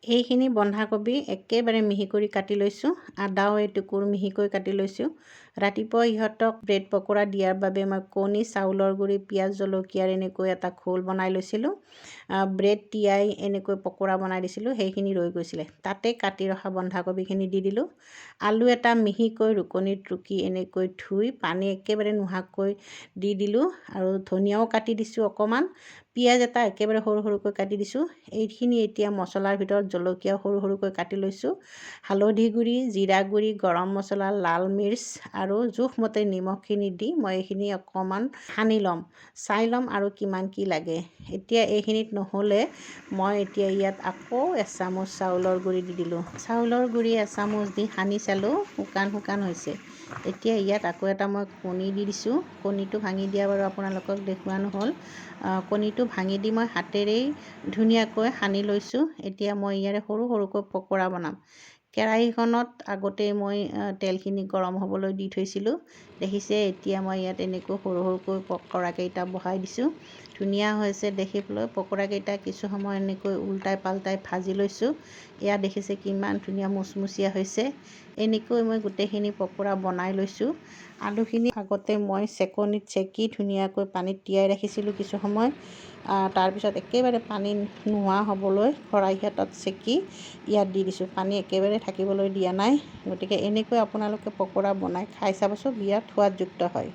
এইখিনি বন্ধাকবি একেবাৰে মিহি কৰি কাটি লৈছোঁ। আদাও এটুকুৰ মিহিকৈ কাটি লৈছোঁ। ৰাতিপুৱা ইহঁতক ব্ৰেড পকোৰা দিয়াৰ বাবে মই কণী, চাউলৰ গুড়ি, পিঁয়াজ, জলকীয়াৰ এনেকৈ এটা ঘোল বনাই লৈছিলোঁ। ব্ৰেড তিয়াই এনেকৈ পকোৰা বনাই দিছিলোঁ, সেইখিনি ৰৈ গৈছিলে। তাতে কাটি ৰখা বন্ধাকবিখিনি দি দিলোঁ। আলু এটা মিহিকৈ ৰুকনিত ৰুকি এনেকৈ ধুই পানী একেবাৰে নোহোৱাকৈ দি দিলোঁ আৰু ধনিয়াও কাটি দিছোঁ অকণমান। পিঁয়াজ এটা একেবাৰে সৰু সৰুকৈ কাটি দিছোঁ। এইখিনি এতিয়া মছলাৰ ভিতৰত জলকীয়া সৰু সৰুকৈ কাটি লৈছোঁ। হালধি গুড়ি, জিৰা গুড়ি, গৰম মছলা, লাল মিৰ্চ আৰু জোখমতে নিমখখিনি দি মই এইখিনি অকণমান সানি ল'ম, চাই ল'ম আৰু কিমান কি লাগে। এতিয়া এইখিনিত নহ'লে মই এতিয়া ইয়াত আকৌ এচামুচ চাউলৰ গুড়ি দি দিলোঁ। চাউলৰ গুড়ি এচামুচ দি সানি চালোঁ, শুকান শুকান হৈছে। এতিয়া ইয়াত আকৌ এটা মই কণী দি দিছোঁ। কণীটো ভাঙি দিয়া বাৰু আপোনালোকক দেখুওৱা নহ'ল। কণীটো ভাঙি দি মই হাতেৰেই ধুনীয়াকৈ সানি লৈছোঁ। এতিয়া মই ইয়াৰে সৰু সৰুকৈ পকোৰা বনাম। কেৰাহীখনত আগতেই মই তেলখিনি গৰম হ'বলৈ দি থৈছিলোঁ। দেখিছে, এতিয়া মই ইয়াত এনেকৈ সৰু সৰুকৈ পকোৰাকেইটা বহাই দিছোঁ। ধুনীয়া হৈছে দেখিবলৈ। পকোৰাকেইটা কিছু সময় এনেকৈ উল্টাই পাল্টাই ভাজি লৈছোঁ। এয়া দেখিছে কিমান ধুনীয়া মুচমুচীয়া হৈছে। এনেকৈ মই গোটেইখিনি পকোৰা বনাই লৈছোঁ। আলুখিনি আগতে মই চেকনিত চেকি ধুনীয়াকৈ পানীত তিয়াই ৰাখিছিলোঁ কিছু সময়। তাৰপিছত একেবাৰে পানী নোহোৱা হ'বলৈ খৰাহি এটাত চেকি ইয়াত দি দিছোঁ। পানী একেবাৰে থাকিবলৈ দিয়া নাই। গতিকে এনেকৈ আপোনালোকে পকোৰা বনাই খাই চাবচোন, বিৰাট সোৱাদযুক্ত হয়।